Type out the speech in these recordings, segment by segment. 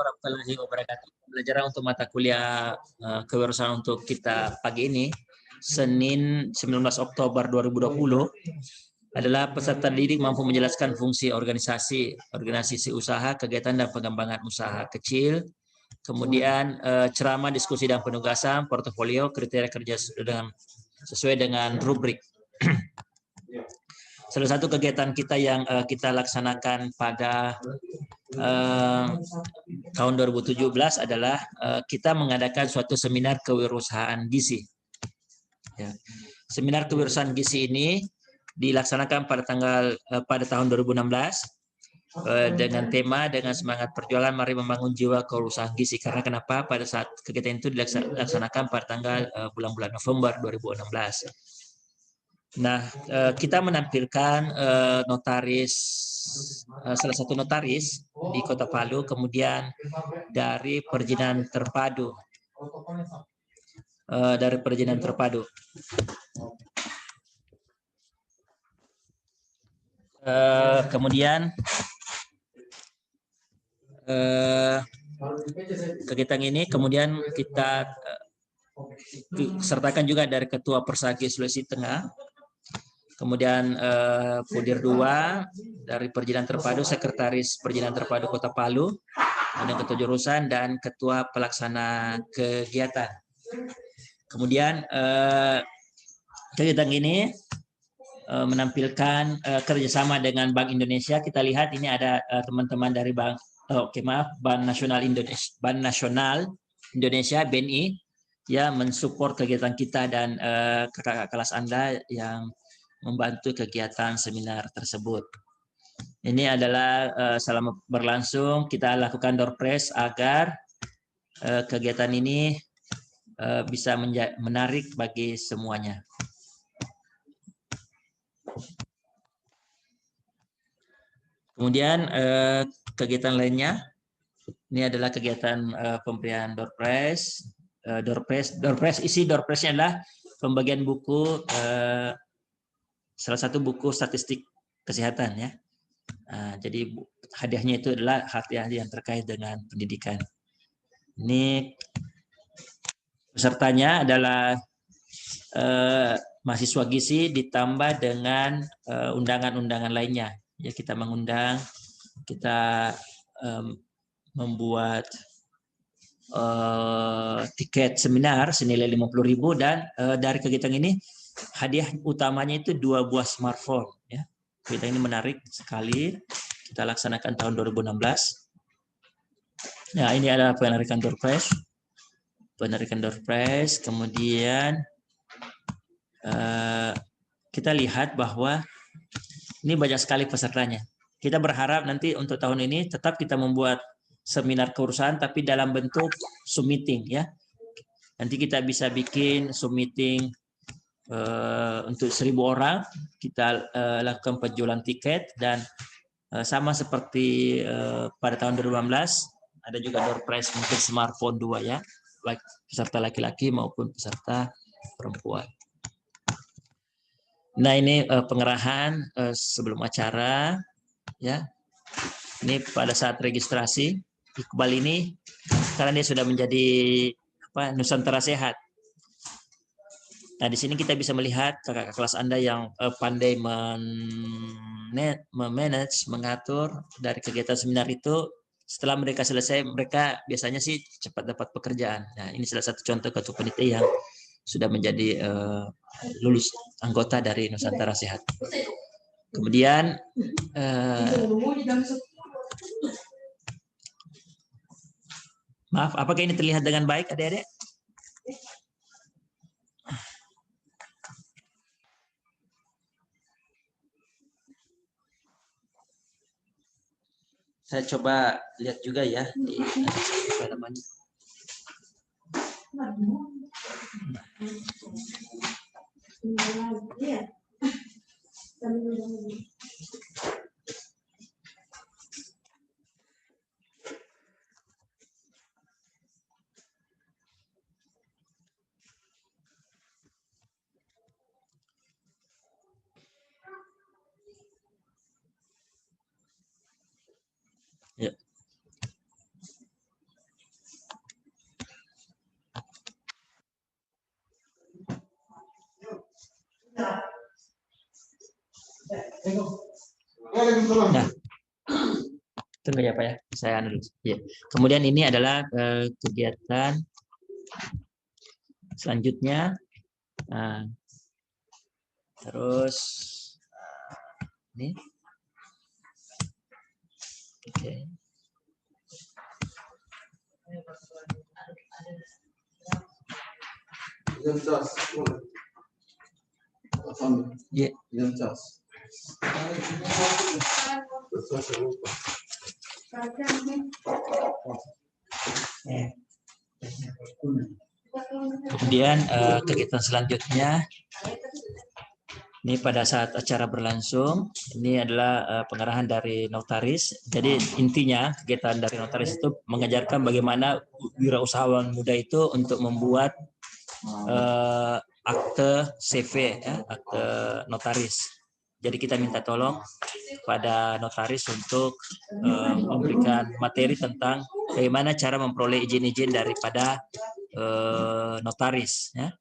warahmatullahi wabarakatuh. Pembelajaran untuk mata kuliah kewirausahaan untuk kita pagi ini, Senin 19 Oktober 2020, adalah peserta didik mampu menjelaskan fungsi organisasi usaha, kegiatan dan pengembangan usaha kecil, kemudian ceramah, diskusi dan penugasan, portofolio, kriteria kerja sesuai dengan rubrik. Salah satu kegiatan kita yang kita laksanakan pada tahun 2017 adalah kita mengadakan suatu seminar kewirausahaan gizi. Ya. Seminar kewirausahaan gizi ini dilaksanakan pada tahun 2016 dengan tema dengan semangat perjuangan mari membangun jiwa kewirausahaan gizi. Karena kenapa? Pada saat kegiatan itu dilaksanakan pada tanggal bulan November 2016. Nah, kita menampilkan salah satu notaris di Kota Palu, kemudian dari Perizinan Terpadu, kemudian kegiatan ini kemudian kita sertakan juga dari Ketua Persagi Sulawesi Tengah. Kemudian Pudir 2 dari Perizinan Terpadu, Sekretaris Perizinan Terpadu Kota Palu, kemudian Ketua Jurusan dan Ketua Pelaksana Kegiatan. Kemudian kegiatan ini menampilkan kerjasama dengan Bank Indonesia. Kita lihat ini ada teman-teman dari Bank Nasional Indonesia BNI ya mensupport kegiatan kita dan kakak-kakak kelas Anda yang membantu kegiatan seminar tersebut. Ini adalah selama berlangsung kita lakukan door prize agar kegiatan ini bisa menarik bagi semuanya. Kemudian kegiatan lainnya, ini adalah kegiatan pemberian door prize. Isi door prize-nya adalah pembagian buku. Salah satu buku statistik kesehatan ya. Jadi hadiahnya itu adalah hadiah yang terkait dengan pendidikan. Ini pesertanya adalah mahasiswa gizi ditambah dengan undangan-undangan lainnya. Ya kita mengundang, kita membuat tiket seminar senilai 50.000 dan dari kegiatan ini hadiah utamanya itu 2 buah smartphone ya. Kegiatan ini menarik sekali. Kita laksanakan tahun 2016. Nah, ini adalah penarikan door prize. Kemudian kita lihat bahwa ini banyak sekali pesertanya. Kita berharap nanti untuk tahun ini tetap kita membuat seminar kewirausahaan tapi dalam bentuk Zoom meeting ya. Nanti kita bisa bikin Zoom meeting untuk 1.000 orang, kita lakukan penjualan tiket dan sama seperti pada tahun 2018 ada juga door prize mungkin smartphone 2 ya, baik peserta laki-laki maupun peserta perempuan. Nah ini pengerahan sebelum acara ya. Ini pada saat registrasi Iqbal ini karena dia sudah menjadi Nusantara Sehat. Nah, di sini kita bisa melihat kakak kelas Anda yang pandai memanage, mengatur dari kegiatan seminar itu. Setelah mereka selesai, mereka biasanya sih cepat dapat pekerjaan. Nah, ini salah satu contoh ketua panitia yang sudah menjadi lulus anggota dari Nusantara Sehat. Kemudian maaf, apakah ini terlihat dengan baik adik-adik? Saya coba lihat juga ya di namanya. Ya. Nah, tunggu ya Pak ya, saya dulu. Ya. Kemudian ini adalah kegiatan selanjutnya. Nah, terus ini, oke. Kemudian kegiatan selanjutnya, ini pada saat acara berlangsung, ini adalah pengarahan dari notaris. Jadi intinya kegiatan dari notaris itu mengajarkan bagaimana wirausahawan muda itu untuk membuat akte CV, ya, akte notaris. Jadi kita minta tolong pada notaris untuk memberikan materi tentang bagaimana cara memperoleh izin-izin daripada notaris. Ya.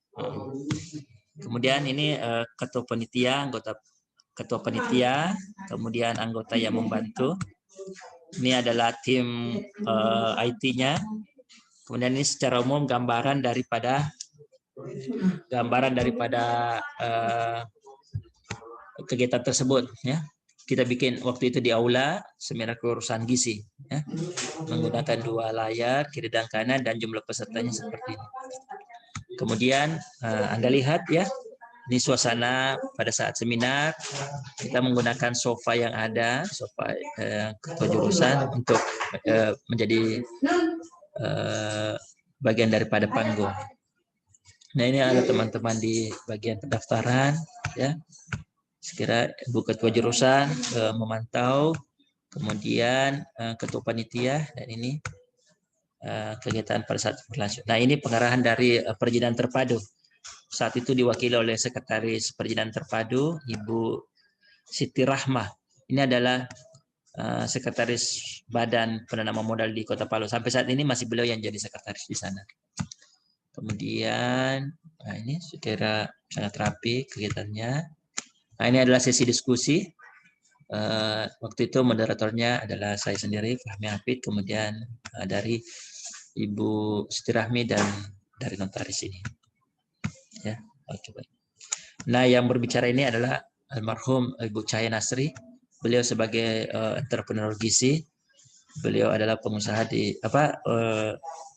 Kemudian ini ketua panitia, anggota ketua panitia, kemudian anggota yang membantu. Ini adalah tim IT-nya. Kemudian ini secara umum gambaran daripada kegiatan tersebut. Ya, kita bikin waktu itu di aula seminar keurusan gizi. Ya, menggunakan 2 layar kiri dan kanan dan jumlah pesertanya seperti ini. Kemudian Anda lihat ya, ini suasana pada saat seminar. Kita menggunakan sofa yang ada, sofa ketua jurusan untuk menjadi bagian daripada panggung. Nah ini ada teman-teman di bagian pendaftaran, ya. Sekira Ibu Ketua Jurusan memantau, kemudian Ketua Panitia, dan ini kegiatan pada saat berlangsung. Nah ini pengarahan dari perizinan terpadu. Saat itu diwakili oleh Sekretaris Perizinan Terpadu, Ibu Siti Rahmah. Ini adalah Sekretaris Badan Penanaman Modal di Kota Palu. Sampai saat ini masih beliau yang jadi sekretaris di sana. Kemudian, nah ini sekira sangat rapi kegiatannya. Nah ini adalah sesi diskusi. Waktu itu moderatornya adalah saya sendiri, Fahmi Hafid, kemudian dari Ibu Siti Rahmi dan dari notaris ini. Ya, coba. Nah, yang berbicara ini adalah almarhum Ibu Cahaya Nasri. Beliau sebagai entrepreneur gizi. Beliau adalah pengusaha di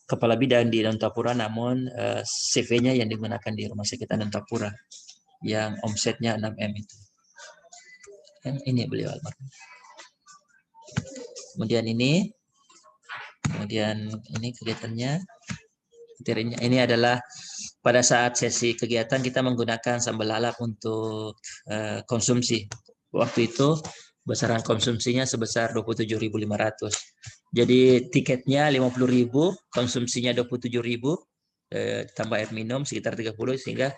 kepala bidang di Nantapura, namun CV-nya yang digunakan di Rumah Sakit Nantapura yang omsetnya 6M itu. Dan ini beliau almarhum. Kemudian ini kegiatannya. Materinya ini adalah pada saat sesi kegiatan kita menggunakan sambal lalap untuk konsumsi. Waktu itu besaran konsumsinya sebesar 27.500. Jadi tiketnya 50.000, konsumsinya 27.000, tambah air minum sekitar 30, sehingga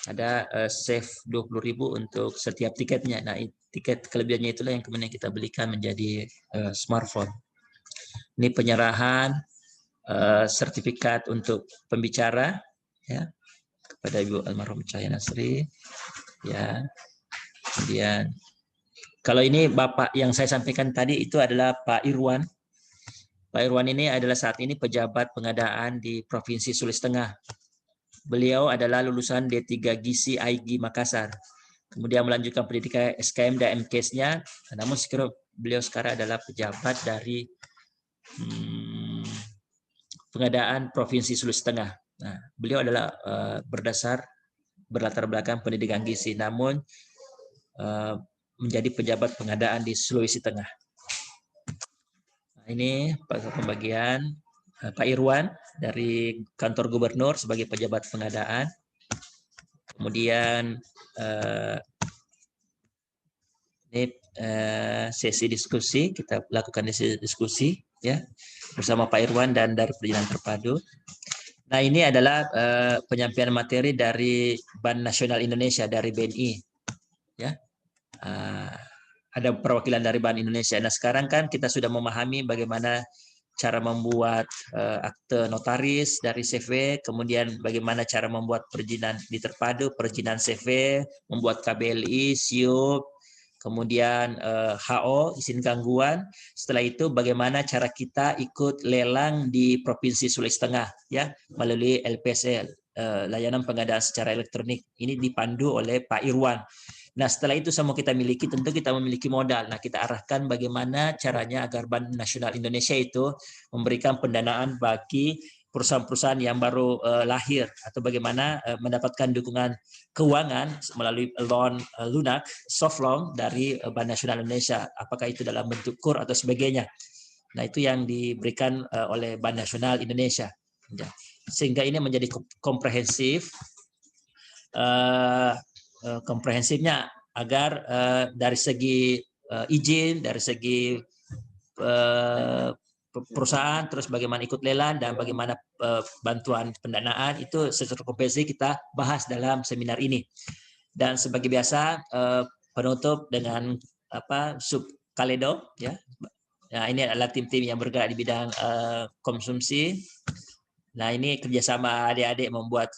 ada save 20.000 untuk setiap tiketnya. Nah, tiket kelebihannya itulah yang kemudian kita belikan menjadi smartphone. Ini penyerahan sertifikat untuk pembicara, ya, kepada Ibu almarhum Cahaya Nasri, ya. Kemudian kalau ini Bapak yang saya sampaikan tadi itu adalah Pak Irwan. Pak Irwan ini adalah saat ini pejabat pengadaan di Provinsi Sulawesi Tengah. Beliau adalah lulusan D3 Gizi AIGI Makassar. Kemudian melanjutkan pendidikan SKM dan MKes-nya, namun beliau sekarang adalah pejabat dari pengadaan Provinsi Sulawesi Tengah. Nah, beliau adalah berlatar belakang pendidikan gizi, namun menjadi pejabat pengadaan di Sulawesi Tengah. Nah, ini pembagian Pak Irwan dari kantor gubernur sebagai pejabat pengadaan. Kemudian ini sesi diskusi, kita lakukan sesi diskusi, ya, bersama Pak Irwan dan dari perizinan terpadu. Nah ini adalah penyampaian materi dari Bank Nasional Indonesia, dari BNI, ya. Ada perwakilan dari Bank Indonesia. Nah sekarang kan kita sudah memahami bagaimana cara membuat akte notaris dari CV, kemudian bagaimana cara membuat perizinan di terpadu, perizinan CV, membuat KBLI, SIUP, kemudian HO izin gangguan. Setelah itu bagaimana cara kita ikut lelang di Provinsi Sulawesi Tengah ya melalui LPSL, layanan pengadaan secara elektronik. Ini dipandu oleh Pak Irwan. Nah, setelah itu semua kita miliki, tentu kita memiliki modal. Nah, kita arahkan bagaimana caranya agar Bank Nasional Indonesia itu memberikan pendanaan bagi perusahaan-perusahaan yang baru lahir, atau bagaimana mendapatkan dukungan keuangan melalui loan lunak, soft loan dari Bank Nasional Indonesia, apakah itu dalam bentuk KUR atau sebagainya. Nah, itu yang diberikan oleh Bank Nasional Indonesia. Sehingga ini menjadi komprehensif, komprehensifnya agar dari segi izin, dari segi perusahaan, terus bagaimana ikut lelang dan bagaimana bantuan pendanaan, itu secara komprehensif kita bahas dalam seminar ini. Dan sebagai biasa penutup dengan sub kaledo ya. Nah, ini adalah tim-tim yang bergerak di bidang konsumsi. Nah, ini kerjasama adik-adik membuat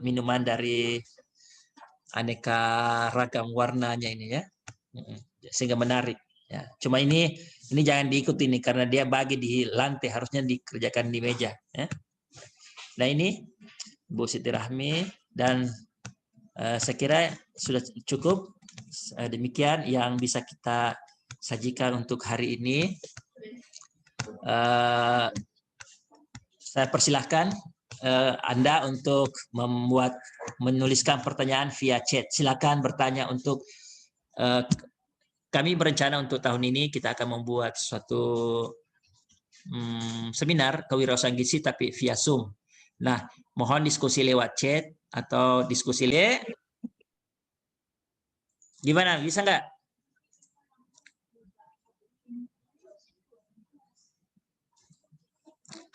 minuman dari aneka ragam warnanya ini ya, sehingga menarik ya. Cuma ini jangan diikuti nih karena dia bagi di lantai, harusnya dikerjakan di meja ya. Nah, ini Bu Siti Rahmi, dan saya kira sudah cukup. Demikian yang bisa kita sajikan untuk hari ini. Saya persilahkan Anda untuk menuliskan pertanyaan via chat. Silakan bertanya. Untuk kami berencana untuk tahun ini kita akan membuat suatu seminar kewirausahaan gizi tapi via Zoom. Nah, mohon diskusi lewat chat atau diskusi gimana? Bisa nggak?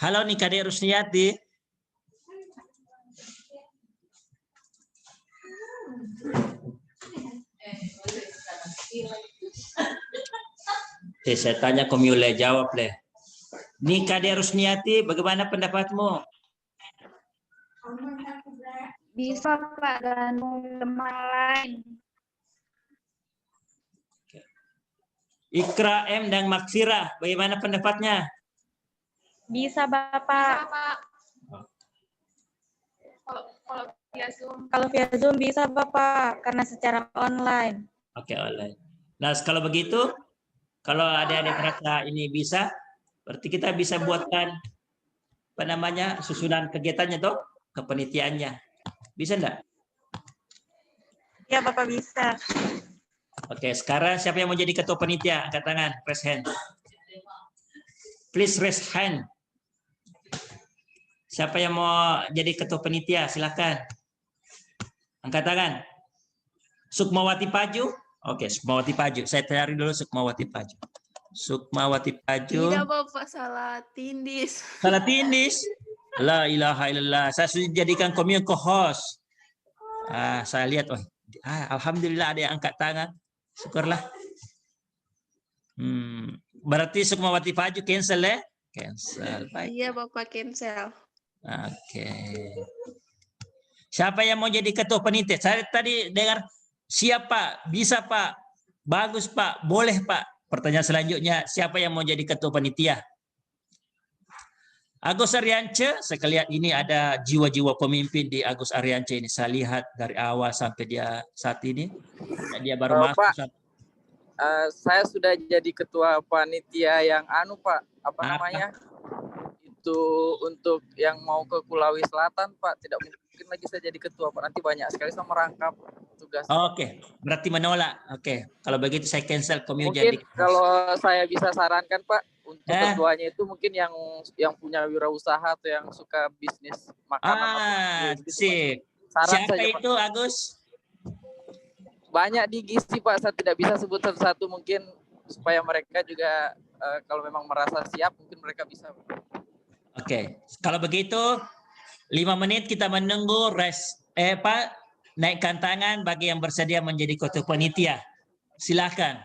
Halo nih Kadek Rusniati. Saya tanya Komyule, jawab deh. Nih Kadek Rusniati, bagaimana pendapatmu? Bisa Pak, dan lain. Ikra M dan Maksira, bagaimana pendapatnya? Bisa Bapak. Kalau via Zoom bisa Bapak, karena secara online. Oke, online. Nah, kalau begitu, kalau adik-adik merasa ini bisa, berarti kita bisa buatkan susunan kegiatannya toh, kepanitiaannya. Bisa enggak? Ya Bapak, bisa. Oke, sekarang siapa yang mau jadi ketua panitia? Angkat tangan, raise hand. Please raise hand. Siapa yang mau jadi ketua panitia? Silakan. Angkat tangan. Sukmawati Paju. Oke, Sukmawati Paju. Saya cari dulu Sukmawati Paju. Sukmawati Paju. Tidak Bapak, salah tindis. Salah tindis. La ilaha illallah. Saya sudah jadikan komune co-host. Saya lihat, alhamdulillah ada yang angkat tangan. Syukurlah. Berarti Sukmawati Paju cancel ya? Cancel. Baik. Iya Bapak, cancel. Oke. Siapa yang mau jadi ketua panitia? Saya tadi dengar siapa? Bisa Pak? Bagus Pak? Boleh Pak? Pertanyaan selanjutnya, siapa yang mau jadi ketua panitia? Agus Ariance, saya lihat ini ada jiwa-jiwa pemimpin di Agus Ariance ini. Saya lihat dari awal sampai dia saat ini. Dia baru masuk. Pak, saya sudah jadi ketua panitia yang Pak, apa namanya? Itu untuk yang mau ke Kulawi Selatan Pak, tidak mungkin lagi saya jadi ketua Pak, nanti banyak sekali saya merangkap tugas. Oke, berarti menolak. Oke, kalau begitu saya cancel mungkin jadi. Kalau saya bisa sarankan Pak, untuk ketuanya itu mungkin yang punya wirausaha atau yang suka bisnis makanan. Sip. Siapa saja, itu Pak. Agus? Banyak di gizi Pak, saya tidak bisa sebut satu-satu, mungkin supaya mereka juga kalau memang merasa siap mungkin mereka bisa. Oke, kalau begitu 5 menit kita menunggu naikkan tangan bagi yang bersedia menjadi ketua panitia. Silakan.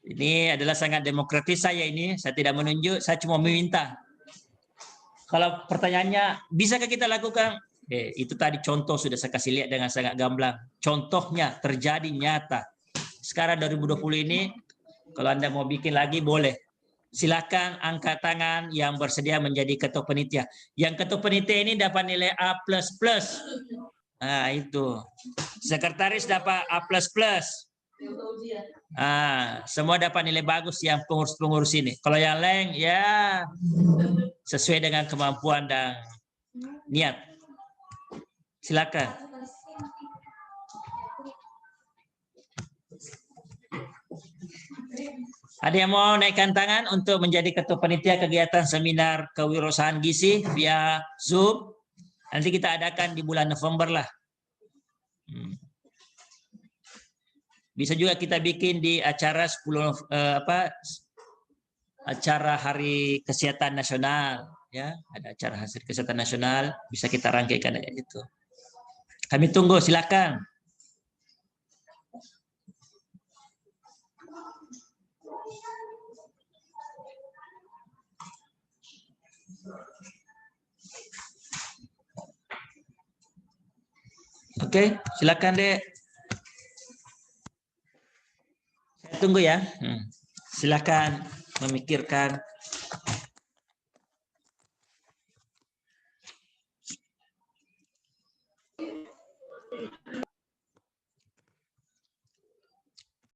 Ini adalah sangat demokratis saya ini. Saya tidak menunjuk, saya cuma meminta. Kalau pertanyaannya, bisakah kita lakukan Itu tadi contoh sudah saya kasih lihat dengan sangat gamblang. Contohnya terjadi nyata. Sekarang 2020 ini, kalau Anda mau bikin lagi boleh. Silakan angkat tangan yang bersedia menjadi ketua panitia. Yang ketua panitia ini dapat nilai A++. Nah, itu. Sekretaris dapat A++. Semua dapat nilai bagus yang pengurus-pengurus ini. Kalau yang lain ya sesuai dengan kemampuan dan niat. Silakan. Ada yang mau naikkan tangan untuk menjadi ketua panitia kegiatan seminar kewirausahaan gizi via Zoom? Nanti kita adakan di bulan November lah. Bisa juga kita bikin di acara acara Hari Kesehatan Nasional, ya. Ada acara Hari Kesehatan Nasional, bisa kita rangkaikan itu. Kami tunggu, silakan. Oke, silakan Dek. Saya tunggu ya. Silakan memikirkan